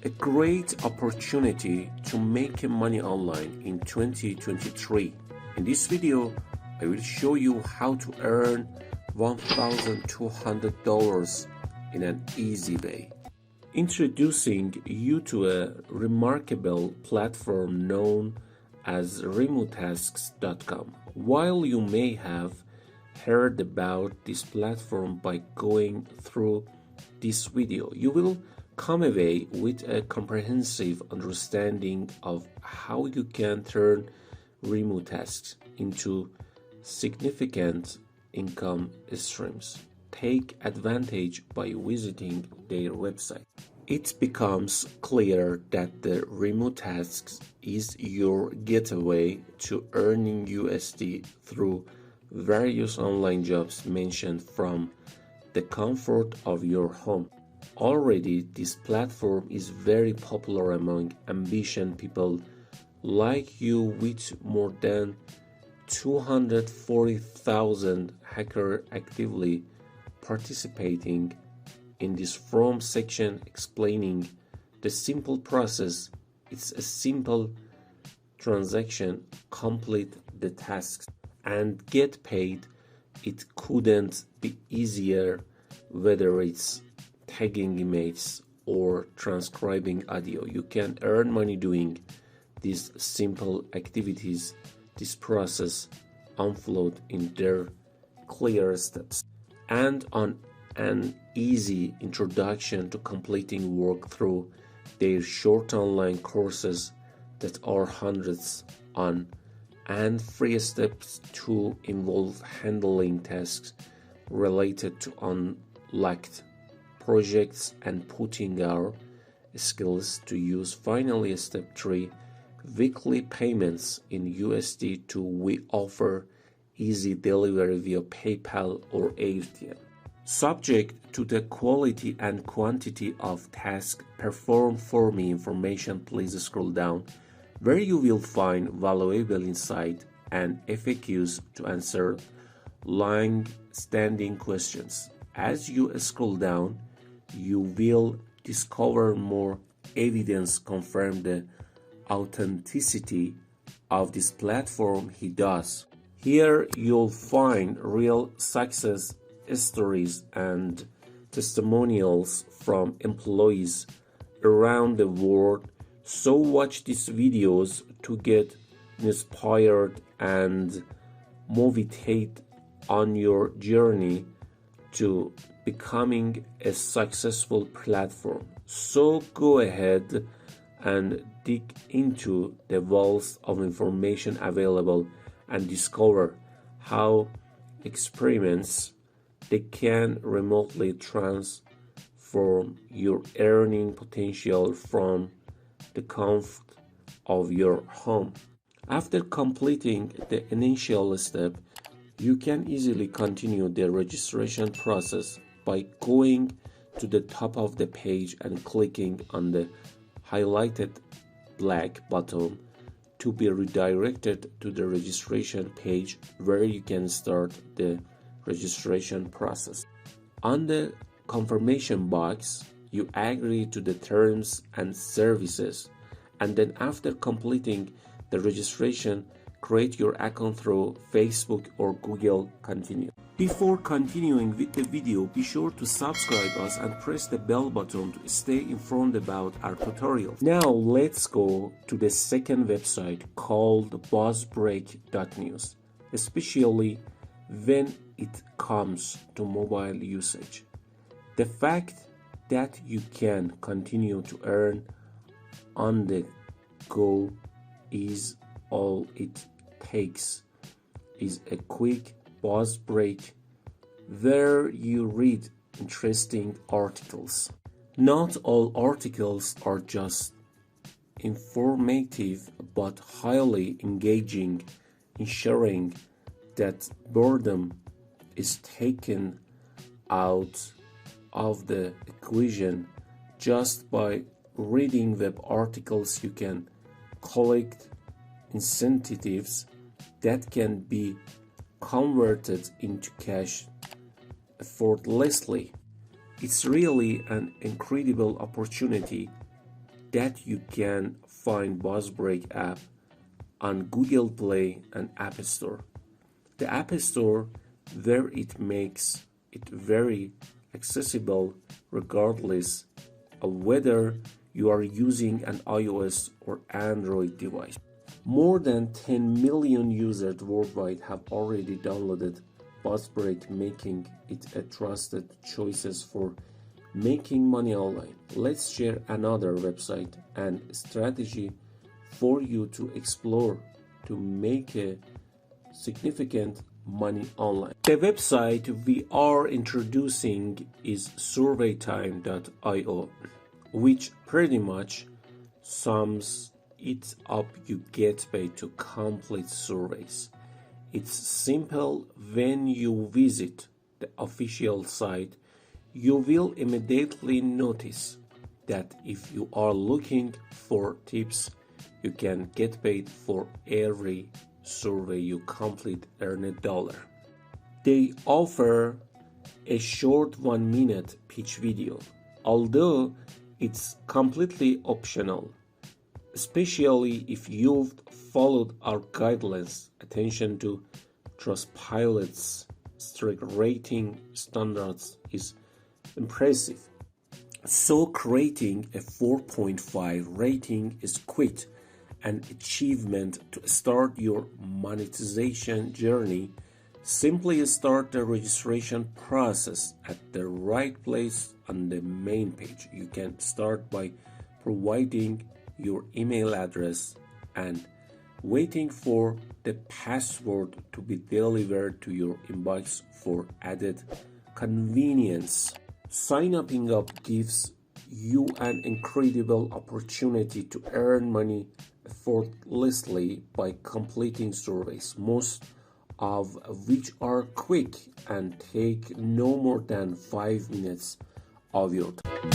A great opportunity to make money online in 2023. In this video, I will show you how to earn $1,200 in an easy way. Introducing you to a remarkable platform known as remotasks.com. While you may have heard about this platform by going through this video, you will come away with a comprehensive understanding of how you can turn remote tasks into significant income streams. Take advantage by visiting their website. It becomes clear that the remote tasks is your gateway to earning USD through various online jobs mentioned from the comfort of your home. Already, this platform is very popular among ambitious people like you, with more than 240,000 hackers actively participating in this forum section, explaining the simple process. It's a simple transaction, complete the tasks and get paid. It couldn't be easier, whether it's tagging images or transcribing audio. You can earn money doing these simple activities. This process unfold in their clear steps. And on an easy introduction to completing work through their short online courses that are hundreds on, and free steps to involve handling tasks related to unlocked projects and putting our skills to use. Finally, step 3, weekly payments in USD. We offer easy delivery via PayPal or ATM. Subject to the quality and quantity of tasks performed. For me information, please scroll down where you will find valuable insight and FAQs to answer long-standing questions. As you scroll down, you will discover more evidence confirm the authenticity of this platform. Here you'll find real success stories and testimonials from employees around the world. So watch these videos to get inspired and motivated on your journey to becoming a successful platform. So go ahead and dig into the wealth of information available and discover how experiments they can remotely transform your earning potential from the comfort of your home. After completing the initial step, you can easily continue the registration process by going to the top of the page and clicking on the highlighted black button to be redirected to the registration page where you can start the registration process. On the confirmation box, you agree to the terms and services, and then after completing the registration, create your account through Facebook or Google. Continue. Before continuing with the video, be sure to subscribe us and press the bell button to stay informed about our tutorials. Now let's go to the second website called buzzbreak.news, especially when it comes to mobile usage. The fact that you can continue to earn on the go is all it takes is a quick pause break where you read interesting articles. Not all articles are just informative but highly engaging, ensuring that boredom is taken out of the equation. Just by reading web articles, you can collect incentives that can be converted into cash effortlessly. It's really an incredible opportunity that you can find BuzzBreak app on Google Play and App Store. The App Store, where it makes it very accessible regardless of whether you are using an iOS or Android device. More than 10 million users worldwide have already downloaded BuzzBreak, making it a trusted choice for making money online. Let's share another website and strategy for you to explore to make a significant money online. The website we are introducing is surveytime.io, which pretty much sums it up. You get paid to complete surveys. It's simple. When you visit the official site, you will immediately notice that if you are looking for tips, you can get paid for every survey you complete. Earn $1. They offer a short 1-minute pitch video, although it's completely optional, especially if you've followed our guidelines. Attention to Trustpilot's strict rating standards is impressive. So creating a 4.5 rating is quite an achievement. To start your monetization journey, simply start the registration process at the right place on the main page. You can start by providing your email address and waiting for the password to be delivered to your inbox for added convenience. Signing up gives you an incredible opportunity to earn money effortlessly by completing surveys, most of which are quick and take no more than 5 minutes of your time.